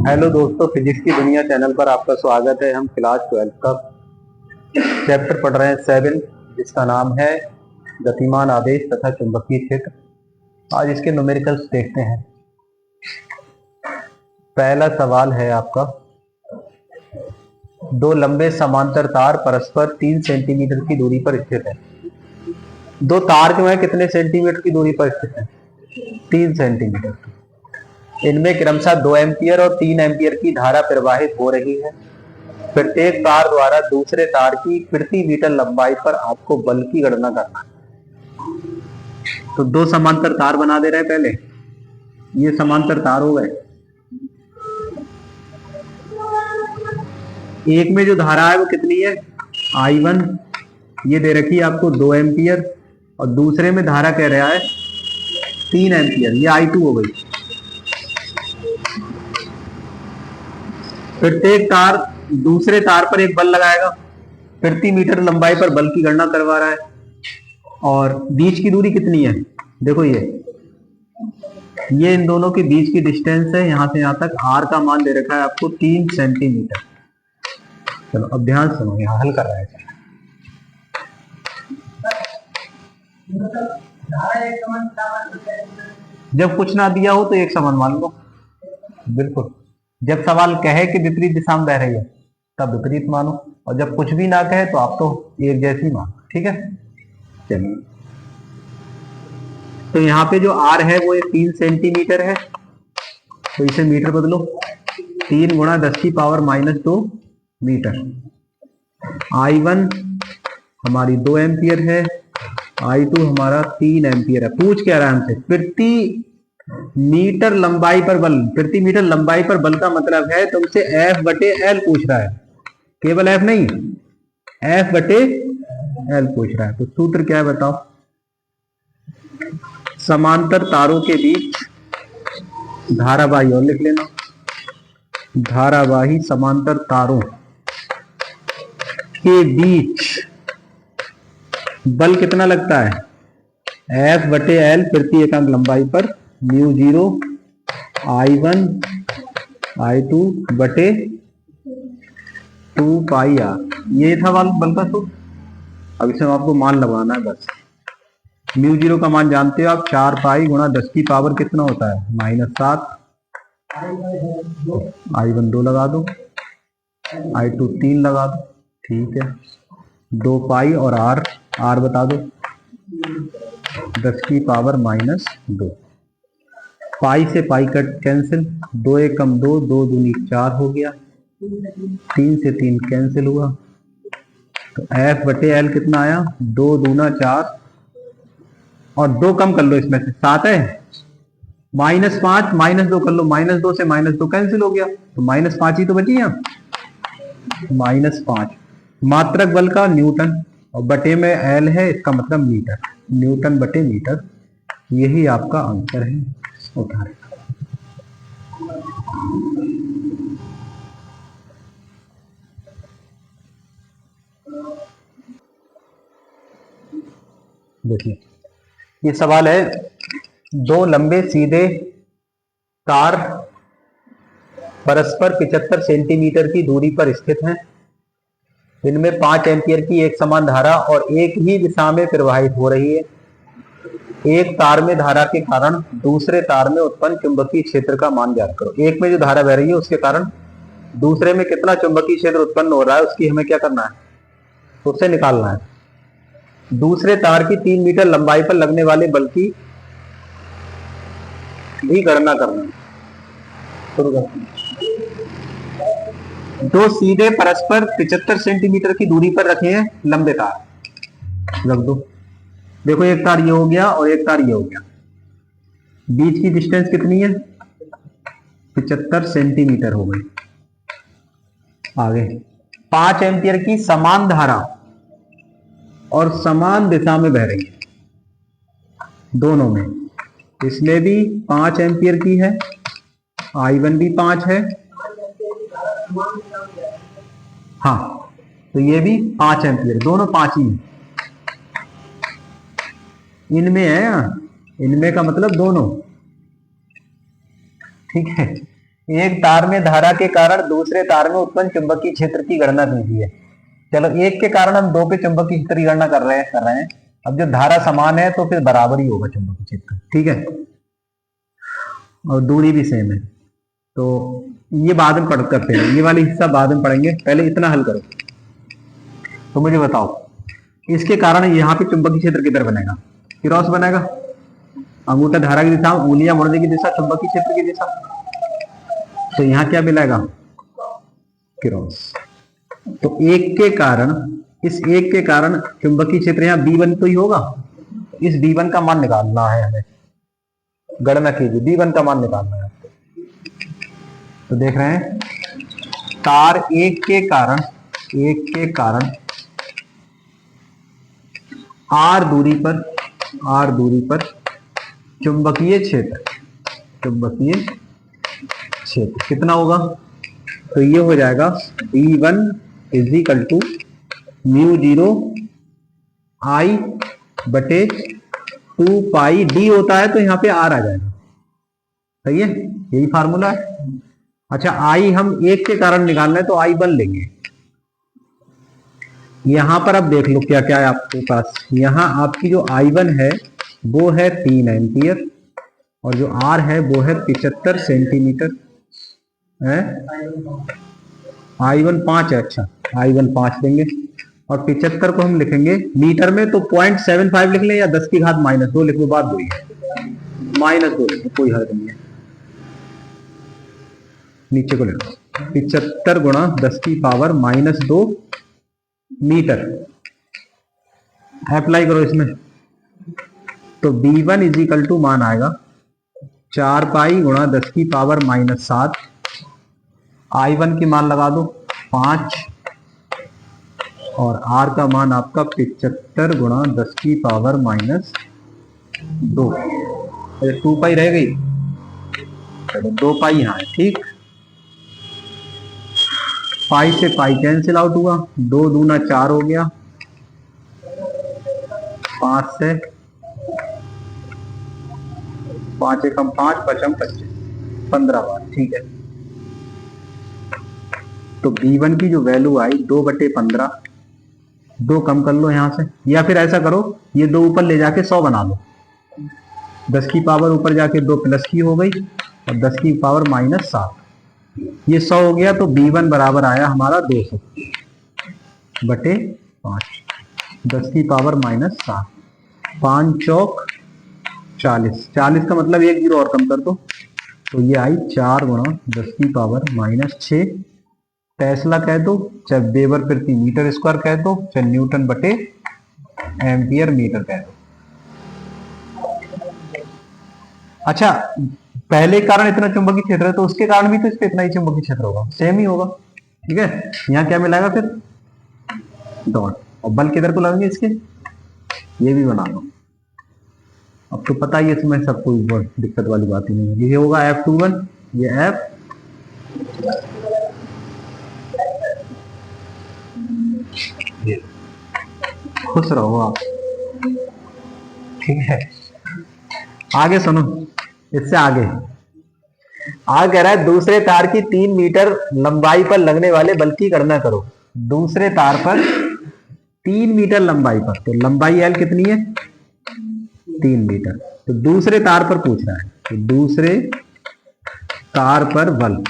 Hello दोस्तों, physics की दुनिया चैनल पर आपका स्वागत है। हम क्लास 12 का चैप्टर पढ़ रहे हैं 7, जिसका नाम है गतिमान आवेश तथा चुंबकीय क्षेत्र। आज इसके न्यूमेरिकल्स देखते हैं। पहला सवाल है आपका, दो लंबे समांतर तार परस्पर 3 सेंटीमीटर की दूरी पर स्थित है। दो तार जो है कितने सेंटीमीटर की दूरी पर स्थित है? 3 सेंटीमीटर। इनमें क्रमशः 2 एम्पियर और 3 एम्पियर की धारा प्रवाहित हो रही है। प्रत्येक तार द्वारा दूसरे तार की प्रति मीटर लंबाई पर आपको बल की गणना करना है। तो दो समांतर तार बना दे रहे हैं। पहले ये समांतर तार हो गए। एक में जो धारा है वो कितनी है? I1 ये दे रखी है आपको 2 एम्पियर, और दूसरे में धारा कह रहा है 3 एम्पियर, ये I2 हो गई। प्रत्येक तार दूसरे तार पर एक बल लगाएगा, प्रति मीटर लंबाई पर बल की गणना करवा रहा है। और बीच की दूरी कितनी है? देखो ये इन दोनों के बीच की डिस्टेंस है, यहां से यहां तक। आर का मान दे रखा है आपको 3 सेंटीमीटर। चलो अब ध्यान सुनो, यहां हल कर रहा है। जब कुछ ना दिया हो तो एक समान मान लो। बिल्कुल, जब सवाल कहे कि विपरीत दिशा में बह रही है तब विपरीत मानो, और जब कुछ भी ना कहे तो आप तो एक जैसी मानो। ठीक है, चलिए। तो यहाँ पे जो आर है वो 3 सेंटीमीटर है, तो इसे मीटर बदलो। 3 गुणा 10 की पावर -2 मीटर। I1 हमारी 2 एम्पियर है, I2 हमारा 3 एम्पियर है। पूछ क्या रहा है हमसे? प्रति मीटर लंबाई पर बल। प्रति मीटर लंबाई पर बल का मतलब है तुमसे F/L पूछ रहा है, केवल F नहीं, F/L पूछ रहा है। तो सूत्र क्या है बताओ? समांतर तारों के बीच धारावाही, और लिख लेना, धारावाही समांतर तारों के बीच बल कितना लगता है? F/L प्रति एकांक लंबाई पर μ0 I1 I2 बटे 2πr। ये था बल का सूत्र। अब इसमें आपको मान लगाना है बस। μ0 का मान जानते हो आप, 4π गुणा 10 की पावर कितना होता है? -7। I1 2 लगा दो, I2 3 लगा दो। ठीक है, 2π और r बता दो, 10 की पावर -2। पाई से पाई कट कैंसिल, 2 1 कम 2, 2 दूनी 4 हो गया, 3 से 3 कैंसिल हुआ। तो F/L कितना आया? 2 दूना 4, और 2 कम कर लो, इसमें से 7 है, -5 -2 कर लो, -2 से -2 कैंसिल हो गया, तो -5 ही तो बची है। -5 मात्रक बल का न्यूटन, और बटे में L है, इसका मतलब मीटर। न्यूटन बटे मीटर, यही आपका आंसर है। उठा देखिए, ये सवाल है, दो लंबे सीधे तार परस्पर 75 सेंटीमीटर की दूरी पर स्थित हैं। इनमें 5 एम्पियर की एक समान धारा और एक ही दिशा में प्रवाहित हो रही है। एक तार में धारा के कारण दूसरे तार में उत्पन्न चुंबकीय क्षेत्र का मान ज्ञात करो। एक में जो धारा बह रही है उसके कारण दूसरे में कितना चुंबकीय क्षेत्र उत्पन्न हो रहा है, उसकी हमें क्या करना है? उससे निकालना है। दूसरे तार की 3 मीटर लंबाई पर लगने वाले बल की भी गणना करना है। दो सीधे परस्पर 75 सेंटीमीटर की दूरी पर रखे हैं लंबे तार, रख दो। देखो, एक तार ये हो गया और एक तार ये हो गया। बीच की डिस्टेंस कितनी है? 75 सेंटीमीटर हो गई। आगे 5 एम्पियर की समान धारा और समान दिशा में बह रही है दोनों में। इसमें भी 5 एम्पियर की है, I1 भी 5 है, हाँ, तो ये भी 5 एम्पियर, दोनों 5 ही है। इनमें है, इनमें का मतलब दोनों। ठीक है, एक तार में धारा के कारण दूसरे तार में उत्पन्न चुंबकीय क्षेत्र की गणना कीजिए। चलो एक के कारण हम दो पे चुंबकीय क्षेत्र की गणना कर रहे हैं। अब जो धारा समान है तो फिर बराबर ही होगा चुंबकीय क्षेत्र, ठीक है, और दूरी भी सेम है। तो ये बाद में पढ़ करते हैं, ये वाली हिस्सा बाद में पढ़ेंगे, पहले इतना हल करो। तो मुझे बताओ इसके कारण यहाँ पे चुंबकीय क्षेत्र किधर बनेगा? क्रॉस बनेगा। अंगूठा धारा की दिशा, उंगलियां मुड़ने की दिशा, चुंबकीय क्षेत्र की दिशा। तो यहाँ क्या मिलेगा? क्रॉस। तो एक के कारण, इस एक के कारण चुंबकीय क्षेत्र यहाँ B1 तो ही होगा। इस B1 का मान निकालना है हमें, गणना कीजिए, B1 का मान निकालना है आपको। तो देख रहे हैं तार एक के कारण R दूरी पर चुंबकीय क्षेत्र कितना होगा? तो ये हो जाएगा B1 is equal to μ0 I बटे 2 पाई D होता है तो यहाँ पे R आ जाएगा। सही है, यही फार्मूला है। अच्छा I हम एक के कारण निकालना है तो I1 लेंगे। यहां पर अब देख लो क्या क्या है आपके पास। यहां आपकी जो I1 है वो है 3 एम्पियर और जो R है वो है 75 सेंटीमीटर है। I1 5 है। अच्छा I1 5 देंगे और 75 को हम लिखेंगे मीटर में, तो 0.75 लिख लें या 10 की घात -2 लिख लो, बात वही है, -2 लिख लो, कोई हर्ज नहीं है। नीचे को लिखो 75 गुणा 10 की पावर -2 मीटर। अप्लाई करो इसमें, तो B1 इज इक्वल टू मान आएगा 4 पाई गुणा 10 की पावर -7। I1 की मान लगा दो 5 और R का मान आपका 75 गुणा 10 की पावर -2। 2 पाई रह गई, 2 पाई यहाँ है, ठीक। पाई से पाई कैंसिल आउट हुआ, 2 दूना 4 हो गया, 5 से 5 एकम 5, 5 25, 15 बार, ठीक है। तो B1 की जो वैल्यू आई 2/15, 2 कम कर लो यहां से, या फिर ऐसा करो ये 2 ऊपर ले जाके 100 बना लो। 10 की पावर ऊपर जाके 2 प्लस की हो गई और 10 की पावर -7, ये 100 हो गया। तो B1 बराबर आया हमारा 200/5, 10 की पावर -7, 5 चौक 40, 40 का मतलब 1 जीरो और कम कर दो, तो ये आई 4 गुणा 10 की पावर -6। टेस्ला कह दो, चाहे वेबर प्रति मीटर स्क्वायर कह दो, चाहे न्यूटन बटे एम्पियर मीटर कह दो। अच्छा पहले कारण इतना चुंबकीय क्षेत्र है तो उसके कारण भी तो इस पे इतना ही चुंबकीय क्षेत्र होगा, सेम ही होगा, ठीक है। यहाँ क्या मिलाएगा फिर? डॉट। और बल किधर को लगेंगे इसके? ये भी बना लो। अब तो पता ही है इसमें सब कोई दिक्कत वाली बात ही नहीं है। ये होगा F21, ये F, खुश रहो आप, ठीक है। आगे सुनो, इससे आगे कह रहा है दूसरे तार की 3 मीटर लंबाई पर लगने वाले बल की गणना करो। दूसरे तार पर 3 मीटर लंबाई पर, तो लंबाई L कितनी है? 3 मीटर। तो दूसरे तार पर पूछ रहा है, तो दूसरे तार पर बल।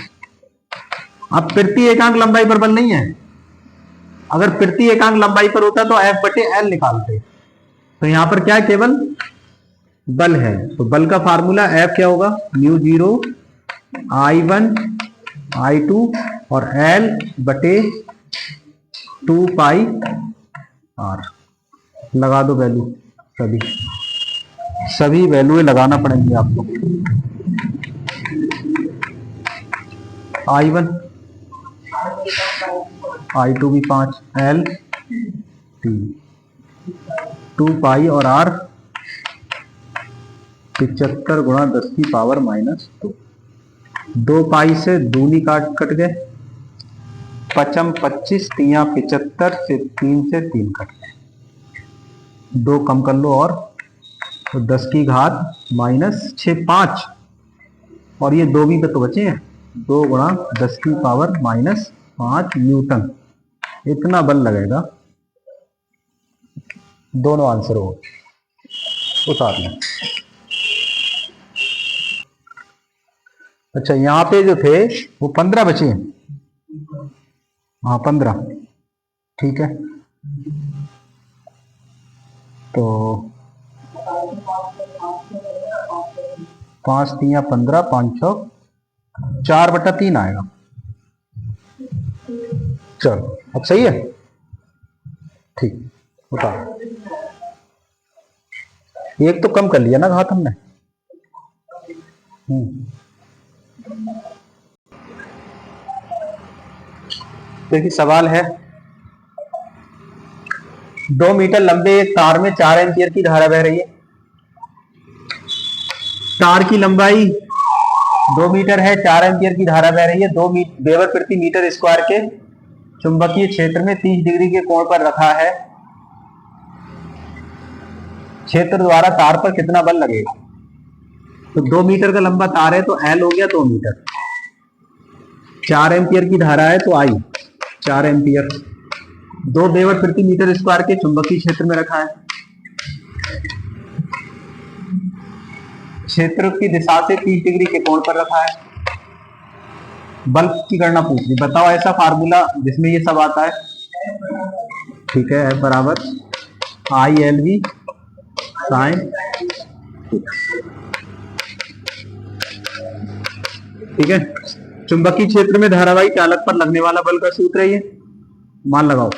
अब प्रति एकांक लंबाई पर बल नहीं है, अगर प्रति एकांक लंबाई पर होता तो F/L निकालते। तो यहां पर क्या है? केवल बल है, तो बल का फार्मूला F क्या होगा? μ0 I1 I2 और L बटे 2 पाई R। लगा दो वैल्यू, सभी वैल्यू लगाना पड़ेंगे आपको। I1 I2 भी 5, L 3, 2 पाई और R 75 गुणा 10 की पावर -2। 2 पाई से दूनी कट गए, 5 25, 3 75 से 3 से 3 कट गए, 2 कम कर लो और तो 10 की घात -6 5, और ये 2 भी तो बचे हैं, 2 गुणा 10 की पावर -5 न्यूटन, इतना बल लगेगा। दोनों आंसर हो, उतार लें। अच्छा, यहाँ पे जो थे वो 15 बचे हैं। हाँ 15, ठीक है। तो 5 3 15, 5 6 4/3 आएगा। चलो अब सही है, ठीक, उतार। एक तो कम कर लिया ना घात हमने। देखिए सवाल है, 2 मीटर लंबे एक तार में 4 एम्पियर की धारा बह रही है। तार की लंबाई 2 मीटर है, 4 एम्पियर की धारा बह रही है। 2 वेबर प्रति मीटर स्क्वायर के चुंबकीय क्षेत्र में 30 डिग्री के कोण पर रखा है। क्षेत्र द्वारा तार पर कितना बल लगेगा? तो 2 मीटर का लंबा तार है तो L हो गया 2 मीटर, 4 एम्पियर की धारा है तो I 4 एम्पियर, 2 वेबर प्रति मीटर स्क्वायर के चुंबकीय क्षेत्र में रखा है। क्षेत्र की दिशा से 30 डिग्री के कोण पर रखा है। बल की गणना पूछ रही, बताओ ऐसा फार्मूला जिसमें ये सब आता है। ठीक है, F बराबर ILV साइन, ठीक है। चुंबकीय क्षेत्र में धारावाही चालक पर लगने वाला बल का सूत्र है ये, मान लगाओ।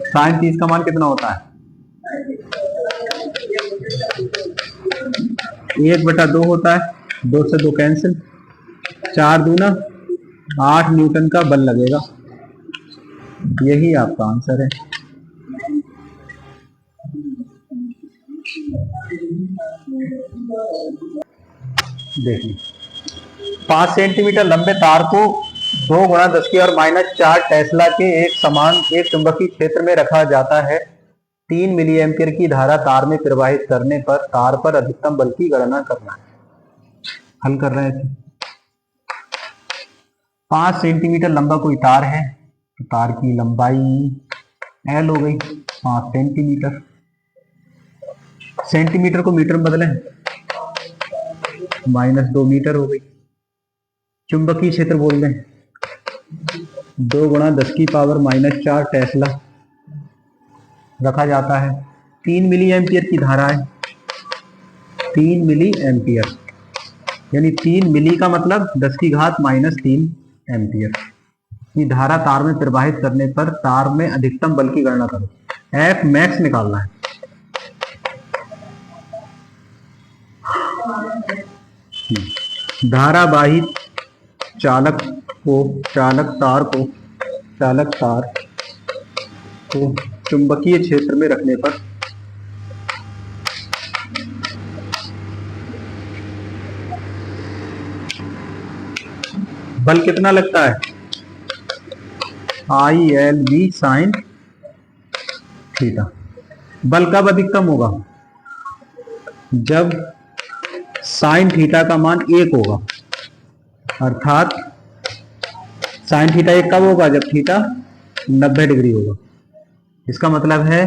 साइन 30 का मान कितना होता है? 1/2 होता है, 2 से 2 कैंसिल, 4 दूना 8 न्यूटन का बल लगेगा। यही आपका आंसर है। देखिए 5 सेंटीमीटर लंबे तार को 2 गुणा 10 की और -4 टेस्ला के एक चुंबकीय क्षेत्र में रखा जाता है। 3 मिली एम्पियर की धारा तार में प्रवाहित करने पर तार पर अधिकतम बल की गणना करना है। हल कर रहे थे। 5 सेंटीमीटर लंबा कोई तार है तो तार की लंबाई L हो गई 5 सेंटीमीटर। सेंटीमीटर को मीटर में बदलें, -2 मीटर हो गई। चुंबकीय क्षेत्र बोल दें 2 गुणा 10 की पावर -4 टेस्ला रखा जाता है। 3 मिली एम्पियर की धारा है, 3 मिली एम्पियर, यानी 3 मिली का मतलब 10 की घात -3 एम्पियर की धारा तार में प्रवाहित करने पर तार में अधिकतम बल की गणना करो। F मैक्स निकालना है। धारावाही चालक तार को चुंबकीय क्षेत्र में रखने पर बल कितना लगता है? ILV sine theta. बल कब अधिकतम होगा? जब साइन थीटा का मान 1 होगा, अर्थात साइन थीटा 1 कब होगा? जब थीटा 90 डिग्री होगा। इसका मतलब है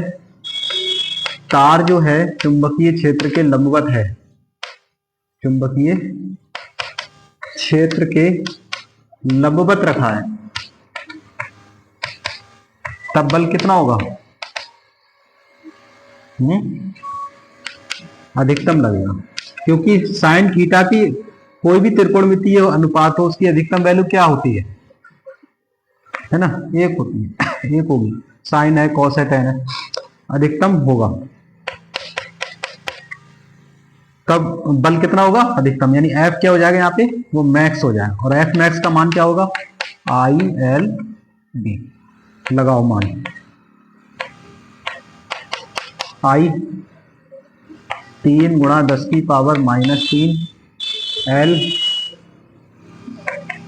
तार जो है चुंबकीय क्षेत्र के लंबवत है, चुंबकीय क्षेत्र के लंबवत रखा है, तब बल कितना होगा? अधिकतम लगेगा, क्योंकि साइन थीटा की कोई भी त्रिकोणमितीय अनुपात हो उसकी अधिकतम वैल्यू क्या होती है ना? 1 होती है, 1 होगी। साइन है, कॉस है, टेन है, अधिकतम होगा। तब बल कितना होगा? अधिकतम, यानी F क्या हो जाएगा यहाँ पे? वो मैक्स हो जाएगा। और F मैक्स का मान क्या होगा? ILB। लगाओ मान। I 3 गुणा 10 की पावर -3, L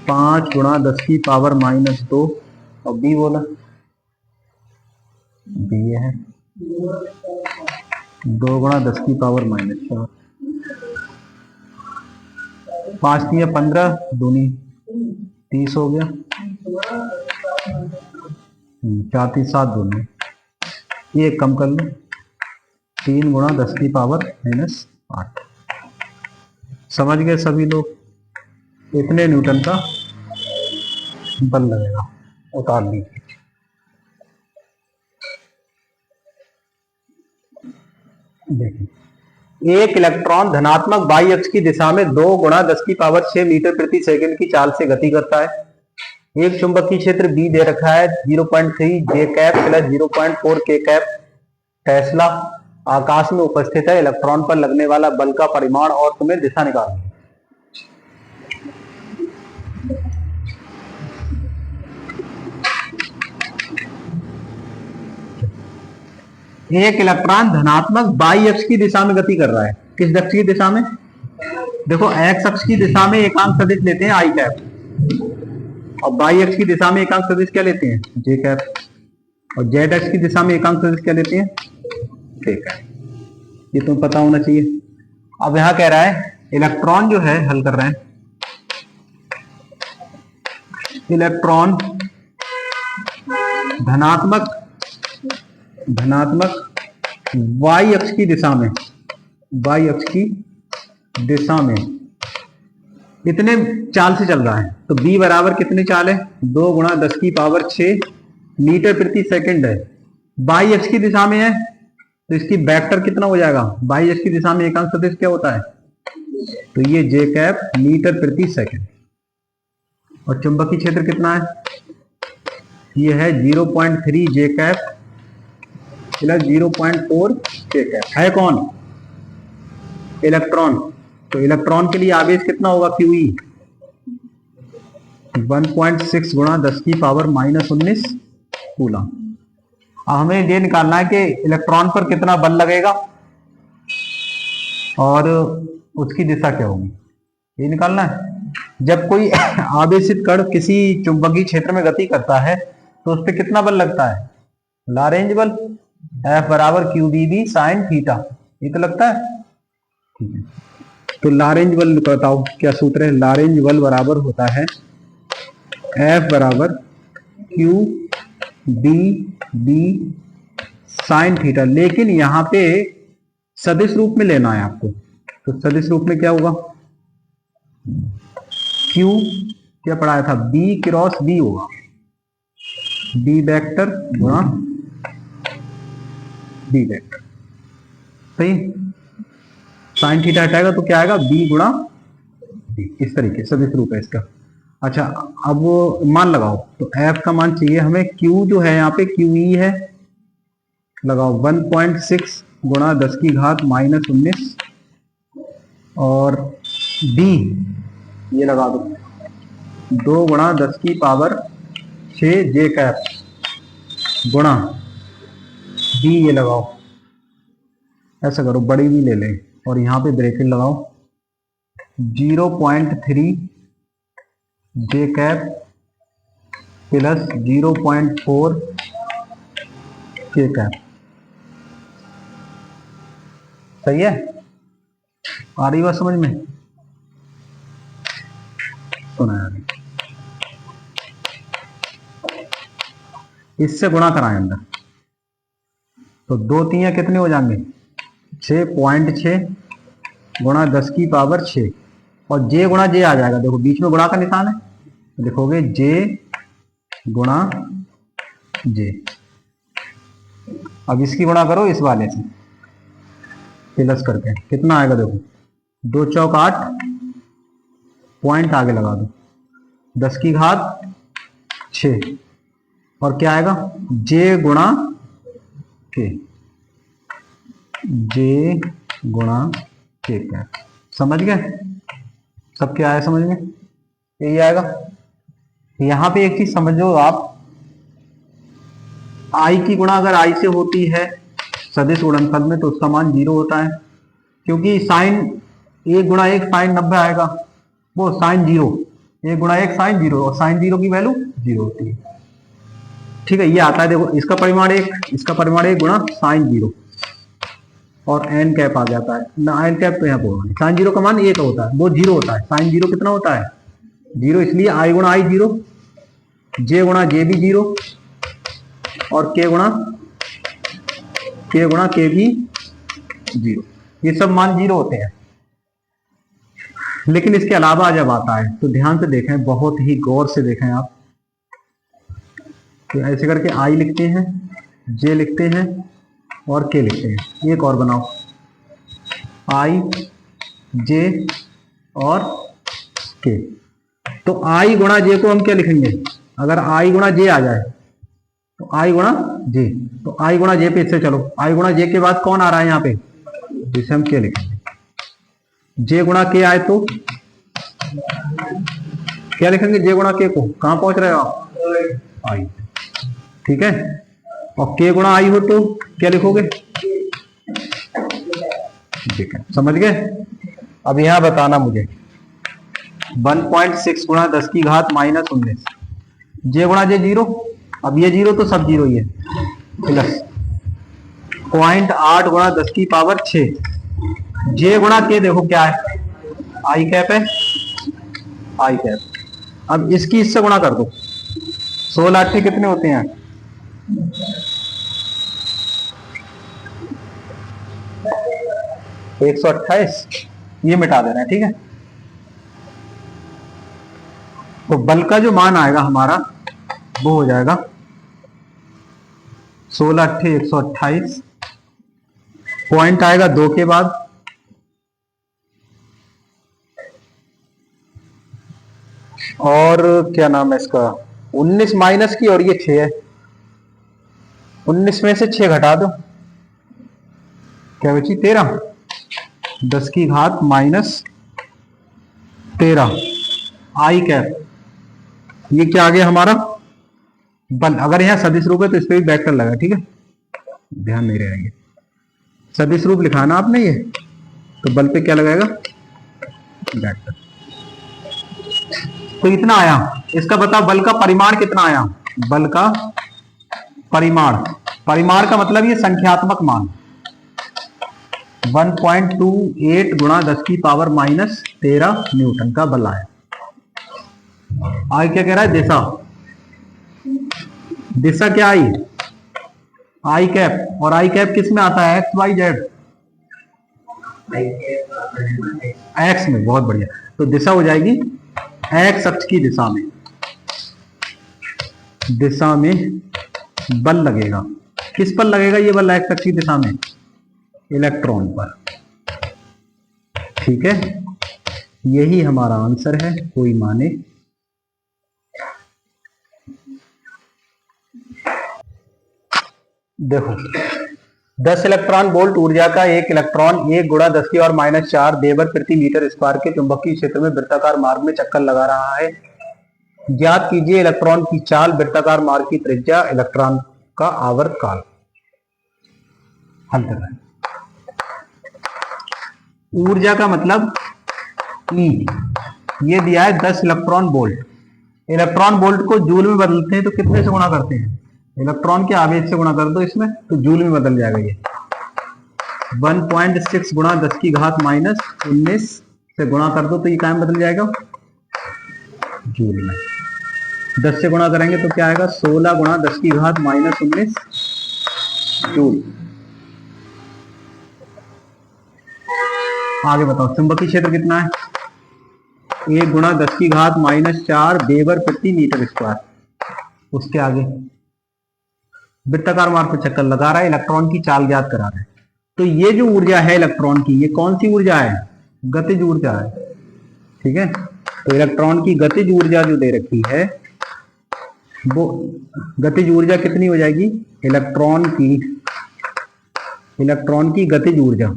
5 गुणा 10 की पावर -2, और B बोला, B है 2 गुणा 10 की पावर -4, 5 3 15, दूनी 30 हो गया, 4 3 7 दूनी, ये कम कर लो, 3 गुणा 10 की पावर -8। समझ गए सभी लोग? इतने न्यूटन का बल लगेगा। उतार लीजिए। देखिए, एक इलेक्ट्रॉन धनात्मक बाई अक्ष की दिशा में 2 गुणा 10 की पावर 6 मीटर प्रति सेकंड की चाल से गति करता है। एक चुंबकीय क्षेत्र बी दे रखा है 0.3 जे कैप प्लस 0.4 के कैप टेस्ला। आकाश में उपस्थित है। इलेक्ट्रॉन पर लगने वाला बल का परिमाण और तुम्हें दिशा निकालनी है। एक इलेक्ट्रॉन धनात्मक बाई अक्ष की दिशा में गति कर रहा है। किस अक्ष की दिशा में? देखो, एक्स अक्ष की दिशा में एकांक सदिश लेते हैं आई कैप, और बाई अक्ष की दिशा में एकांक सदिश क्या लेते हैं? जे कैप, और जेड अक्ष की दिशा में एकांक सदिश क्या लेते हैं? के कैप। ये तुम्हें पता होना चाहिए। अब यहां कह रहा है इलेक्ट्रॉन जो है, हल कर रहे हैं, इलेक्ट्रॉन धनात्मक वाई अक्ष की दिशा में, वाई अक्ष की दिशा में इतने चाल से चल रहा है। तो b बराबर कितने चाल है? 2 गुणा 10 की पावर 6 मीटर प्रति सेकंड है। बाई अक्ष की दिशा में है तो इसकी वेक्टर कितना हो जाएगा? बाई अक्ष की दिशा में एकांक सदिश क्या होता है? तो ये जे कैप मीटर प्रति सेकंड। और चुंबकीय क्षेत्र कितना है? ये है 0.3 जे कैप प्लस 0.4 के कैप। है कौन? इलेक्ट्रॉन। तो इलेक्ट्रॉन के लिए आवेश कितना होगा? QE 1.6 गुणा 10 की पावर -19 कूलम। अब हमें ये निकालना है कि इलेक्ट्रॉन पर कितना बल लगेगा और उसकी दिशा क्या होगी, ये निकालना है। जब कोई आवेशित कण किसी चुंबकीय क्षेत्र में गति करता है तो उस पर कितना बल लगता है? लारेंज बल। F बराबर QBB साइन थीटा, ये तो लगता है। ठीक है, तो लारेंज बल बताओ क्या सूत्र है? लारेंज बल बराबर होता है F बराबर QBB साइन थीटा। लेकिन यहां पे सदिश रूप में लेना है आपको। तो सदिश रूप में क्या होगा? Q क्या पढ़ाया था? B क्रॉस B होगा, B वेक्टर गुणा B वेक्टर। सही। साइन थीटा हटाएगा तो क्या आएगा? B गुणा B। इस तरीके सदिश रूप है इसका। अच्छा, अब मान लगाओ। तो F का मान चाहिए हमें। Q जो है यहाँ पे QE है, लगाओ 1.6 गुणा 10 की घात -19 और B ये लगा दो 2 गुणा 10 की पावर 6 जे कैप गुणा B ये लगाओ। ऐसा करो, बड़ी भी ले लें और यहाँ पे ब्रैकेट लगाओ 0.3 जे कैप प्लस 0.4 के कैप। सही है? आ रही बात समझ में? सुना यार, इससे गुणा कराएं अंदर तो 2 3 कितने हो जाएंगे? 6.6 गुणा 10 की पावर 6 और जे गुणा जे आ जाएगा। देखो बीच में गुणा का निशान है, लिखोगे जे गुणा जे। अब इसकी गुणा करो इस वाले से प्लस करके, कितना आएगा? देखो 2 चौक 8, पॉइंट आगे लगा दो 10 की घात 6 और क्या आएगा? जे गुणा के, जे गुणा के कैप। समझ गए? सब क्या आया समझ में? यही आएगा। यहां पे एक चीज समझो आप, आई की गुणा अगर आई से होती है सदिश गुणनफल में तो उसका मान 0 होता है, क्योंकि साइन 1 गुणा 1 साइन 90 आएगा, वो साइन 0, 1 गुणा 1 साइन 0 और साइन 0 की वैल्यू 0 होती है। ठीक है, ये आता है। देखो इसका परिमाण 1, इसका परिमाण 1 गुणा साइन 0। और एन कैप आ जाता है ना, एन कैप तो यहाँ पे होगा, साइन जीरो का मान एक होता है, वो जीरो होता है, साइन जीरो कितना होता है जीरो, इसलिए आई गुणा आई जीरो, जे गुणा जे भी जीरो, और के गुणा के भी जीरो, ये सब मान जीरो होते हैं। लेकिन इसके अलावा जब आता है तो ध्यान से देखें, बहुत ही गौर से देखें आप, तो ऐसे करके आई लिखते हैं, जे लिखते हैं और के लिखते हैं। एक और बनाओ, आई जे और के। तो आई गुणा जे को हम क्या लिखेंगे, अगर आई गुणा जे आ जाए तो आई गुणा जे, तो आई गुणा जे पे इससे चलो, आई गुणा जे के बाद कौन आ रहा है यहाँ पे, जिसे हम के लिखेंगे। जे गुणा के आए तो क्या लिखेंगे, जे गुणा के को, कहां पहुंच रहे हो आप, आई, ठीक है। और के गुणा आई हो तो क्या लिखोगे, ठीक है, समझ गए। अब यहां बताना मुझे 1.6 गुणा 10 की घात माइनस 19, जे गुणा जे जीरो, अब ये जीरो तो सब जीरो ही है, प्लस 0.8 गुणा 10 की पावर 6, जे गुणा के देखो क्या है, आई कैप है, आई कैप। अब इसकी इससे गुणा कर दो, 16 8 कितने होते हैं, 128, ये मिटा देना है, ठीक है। तो बल का जो मान आएगा हमारा वो हो जाएगा 16 8 128, पॉइंट आएगा 2 के बाद, और क्या नाम है इसका, 19 माइनस की, और ये 6 है, 19 में से 6 घटा दो, क्या बची 13, 10 की घात माइनस 13 आई कैप। ये क्या आ गया हमारा बल। अगर यहाँ सदिश रूप है तो इस पे भी वेक्टर लगा, ठीक है, ध्यान नहीं रहेंगे, सदिश रूप लिखाना आपने ये, तो बल पे क्या लगाएगा वेक्टर। तो इतना आया, इसका बताओ बल का परिमाण कितना आया, बल का परिमाण, परिमाण का मतलब ये संख्यात्मक मान 1.28 गुणा 10 की पावर माइनस 13 न्यूटन का बल आया। आई क्या कह रहा है, दिशा, दिशा क्या आई, आई कैप, और आई कैप किस में आता है, एक्स वाई जेड, एक्स में, बहुत बढ़िया। तो दिशा हो जाएगी एक्स अक्ष की दिशा में, दिशा में बल लगेगा, किस पर लगेगा ये बल एक्स अक्ष की दिशा में, इलेक्ट्रॉन पर, ठीक है। यही हमारा आंसर है, कोई माने। देखो 10 इलेक्ट्रॉन वोल्ट ऊर्जा का एक इलेक्ट्रॉन 1 गुणा 10 की और माइनस 4 देवर प्रति मीटर स्क्वायर के चुंबकीय क्षेत्र में वृत्ताकार मार्ग में चक्कर लगा रहा है। ज्ञात कीजिए इलेक्ट्रॉन की चाल, वृत्ताकार मार्ग की त्रिज्या, इलेक्ट्रॉन का आवर्त काल। हल कर रहे हैं। ऊर्जा का मतलब ई, ये दिया है 10 इलेक्ट्रॉन वोल्ट। इलेक्ट्रॉन वोल्ट को जूल में बदलते हैं तो कितने से गुणा करते हैं, इलेक्ट्रॉन के आवेश से गुणा कर दो इसमें, तो जूल में बदल जाएगा ये। 1.6 गुणा 10 की घात माइनस 19 से गुणा कर दो तो ये कायम बदल जाएगा जूल में। 10 से गुणा करेंगे तो क्या आएगा, 16 गुणा 10 की घात माइनस 19 जूल। आगे बताओ चुंबकीय क्षेत्र कितना है, 1 गुणा 10 की घात माइनस 4 वेबर प्रति मीटर स्क्वायर। उसके आगे वृत्ताकार मार्ग पर चक्कर लगा रहा है, इलेक्ट्रॉन की चाल ज्ञात करा रहा है। तो ये जो ऊर्जा है इलेक्ट्रॉन की, ये कौन सी ऊर्जा है, गतिज ऊर्जा है, ठीक है। तो इलेक्ट्रॉन की गतिज ऊर्जा जो दे रखी है वो गतिज ऊर्जा कितनी हो जाएगी, इलेक्ट्रॉन की गतिज ऊर्जा,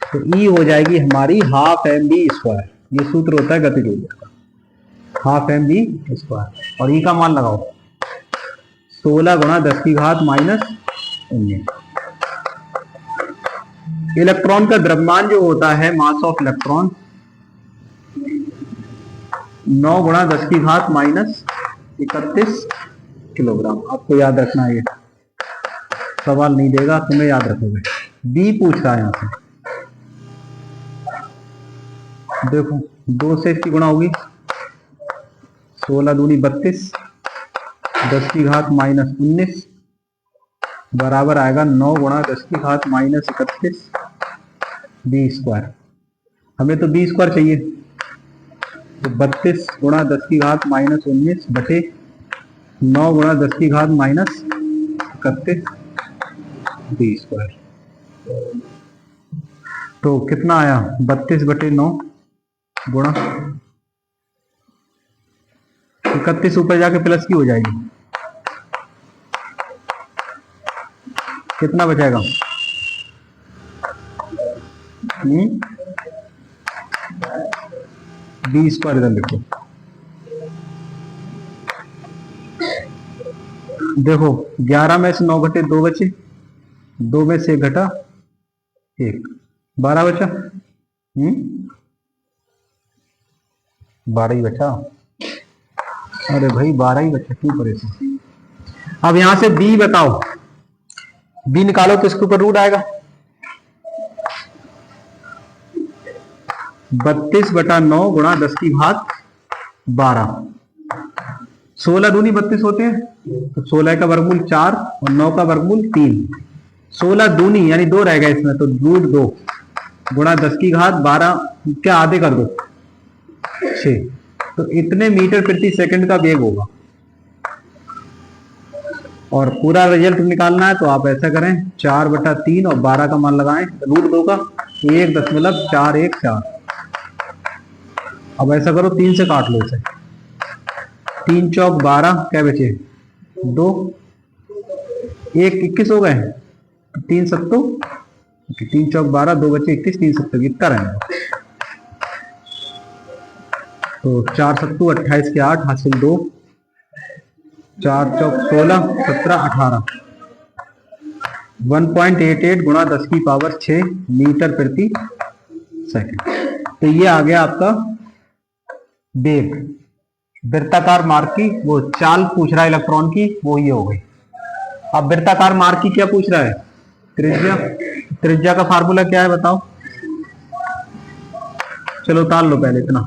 तो ई हो जाएगी हमारी हाफ एम बी स्क्वायर। ये सूत्र होता है गतिज ऊर्जा का, हाफ एम बी स्क्वायर। और ई का मान लगाओ 16 गुणा 10 की घात माइनस 19। इलेक्ट्रॉन का द्रव्यमान जो होता है, मास ऑफ इलेक्ट्रॉन 9 गुणा 10 की घात माइनस 31 किलोग्राम। आपको याद रखना है, ये सवाल नहीं देगा, तुम्हें याद रखोगे। बी पूछ रहा है यहां से, देखो 2 से इसकी गुणा होगी, 16 दूनी 32, 10 की घात माइनस 19 बराबर आएगा 9 गुणा 10 की घात माइनस 31 बी स्क्वायर। हमें तो बी स्क्वायर चाहिए, तो 32 गुणा 10 की घात माइनस 19 बटे 9 गुणा 10 की घात माइनस 31 बी स्क्वायर। तो कितना आया 32 बटे 9 गुणा 31, ऊपर जाके प्लस की हो जाएगी, कितना बचेगा बी स्क्वायर इधर लिखो। देखो 11 में से 9 घटे 2 बचे, 2 में से घटा 1, 12 बचा। 12 ही बचा। अरे भाई 12 ही बचा, क्यों परेशान। अब यहां से बी बताओ, बी निकालो तो इसके ऊपर रूट आएगा 32 बटा 9 गुणा 10 की घात 12। 16 दूनी 32 होते हैं, तो 16 का वर्गमूल 4 और 9 का वर्गमूल 3। 16 दूनी यानी 2 रह गए इसमें, तो रूट 2 गुणा 10 की घात 12 क्या आधे कर दो 6, तो इतने मीटर प्रति सेकंड का वेग होगा। और पूरा रिजल्ट निकालना है तो आप ऐसा करें 4 बटा 3 और 12 का मान लगाएं रूट 2 का, 1.414। अब ऐसा करो 3 से काट लो इसे, 3 चौक 12 क्या बचे 2, 1 21 हो गए, 3 सत्तो 3 चौक 12 2 बचे 21, 3 सत्तो कितना रहेगा, तो 4 सत्तू 28 के 8 हासिल 2, 4 चौक 16 17 18, 1.88 गुणा 10 की पावर 6 मीटर प्रति सेकंड। तो ये आ गया आपका वेग। वृत्ताकार मार्ग की वो चाल पूछ रहा है इलेक्ट्रॉन की, वो ये हो गई। अब वृत्ताकार मार्ग की क्या पूछ रहा है, त्रिज्या। त्रिज्या का फार्मूला क्या है बताओ, चलो उतार लो पहले इतना।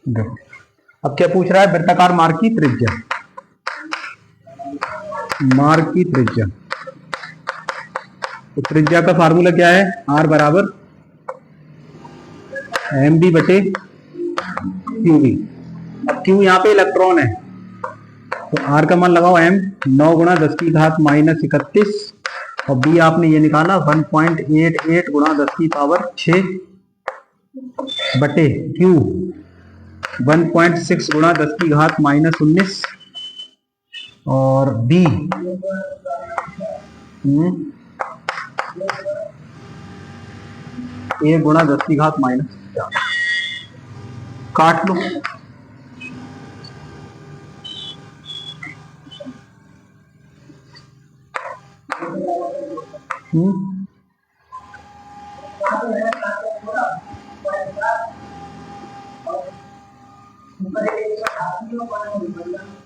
देखो अब क्या पूछ रहा है, वृत्ताकार मार्ग की त्रिज्या। मार्ग की त्रिज्या, तो त्रिज्या का फार्मूला क्या है, आर बराबर एम बी बटे क्यू बी। अब क्यू यहाँ पे इलेक्ट्रॉन है, तो आर का मान लगाओ एम 9 गुणा 10 की घात माइनस 31 और बी आपने ये निकाला 1.88 गुणा 10 की पावर 6 बटे क्यू 1.6 गुणा 10 की घात माइनस 19 और बी 1 गुणा 10 की घात माइनस 4। काट लो,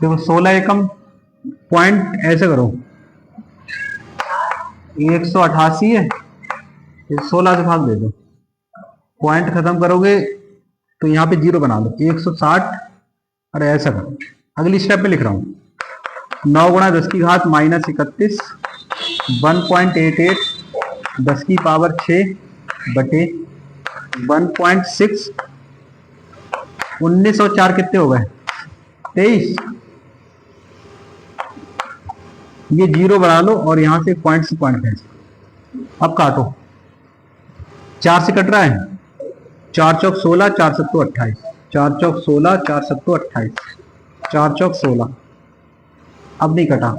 देखो 16 एकम पॉइंट ऐसे करो, 188 है, 16 से भाग दे दो, पॉइंट खत्म करोगे तो यहाँ पे 0 बना दो 160। अरे ऐसा करो, अगली स्टेप में लिख रहा हूं 9 गुणा 10 की घात माइनस 31 1.88 10 की पावर 6 बटे 1.6। 19 और 4 कितने हो गए 23। ये 0 बढ़ा लो और यहां से पॉइंट से पॉइंट है। अब काटो, 4 से कट रहा है, 4 चौक 16 4 सत्तो 28, 4 चौक 16 4 सत्तो 28, 4 चौक 16। अब नहीं कटा,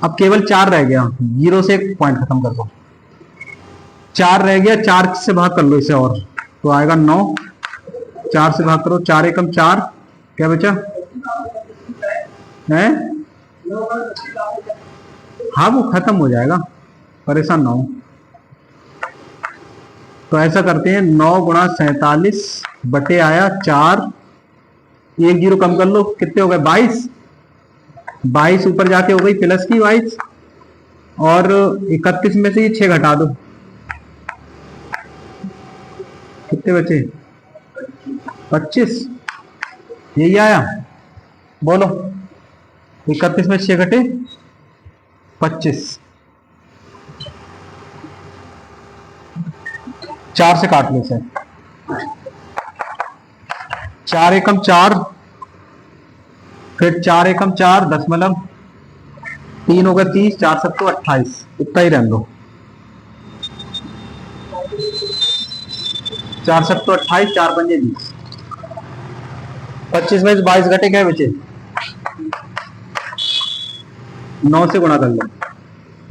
अब केवल 4 रह गया, 0 से एक पॉइंट खत्म कर दो, 4 रह गया, 4 से भाग कर लो इसे और तो आएगा 9। 4 से भाग करो, 4 एकम 4 क्या बचा है, हाँ वो खत्म हो जाएगा, परेशान ना हो। तो ऐसा करते हैं 9 गुणा 47 बटे आया 4 एक जीरो कम कर लो, कितने हो गए 22। 22 ऊपर जाके हो गई प्लस की 22, और 31 में से ये 6 घटा दो, कितने बचे 25। यही आया, बोलो 31 में 6 घटे 25। 4 से काट लो सर, 4 एकम 4, फिर 4 एकम 4 दशमलव 3 होगा 30, 4 सत्तो 28, इतना ही रहने दो। 4 सत्तो 28, 4 पंजे 20, 25 में 22 घटे क्या बचे, 9 से गुणा कर लो,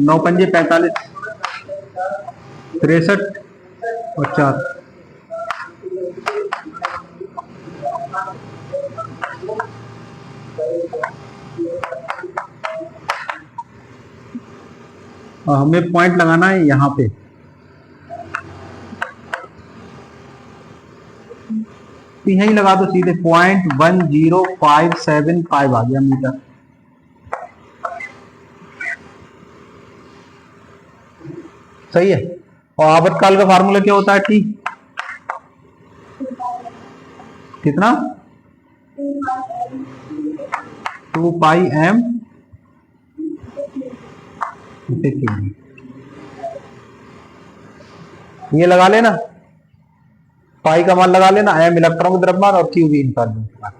9 पंजे 45, 63 और 4, और हमें पॉइंट लगाना है यहां पे, तो यही लगा दो सीधे, 0.10575 आ गया मीटर। सही है। और आवर्तकाल का फार्मूला क्या होता है, टी कितना 2 पाई एम ये लगा लेना, पाई का मान लगा लेना, एम इलेक्ट्रॉन का द्रव्यमान और क्यू भी निकाल लेना।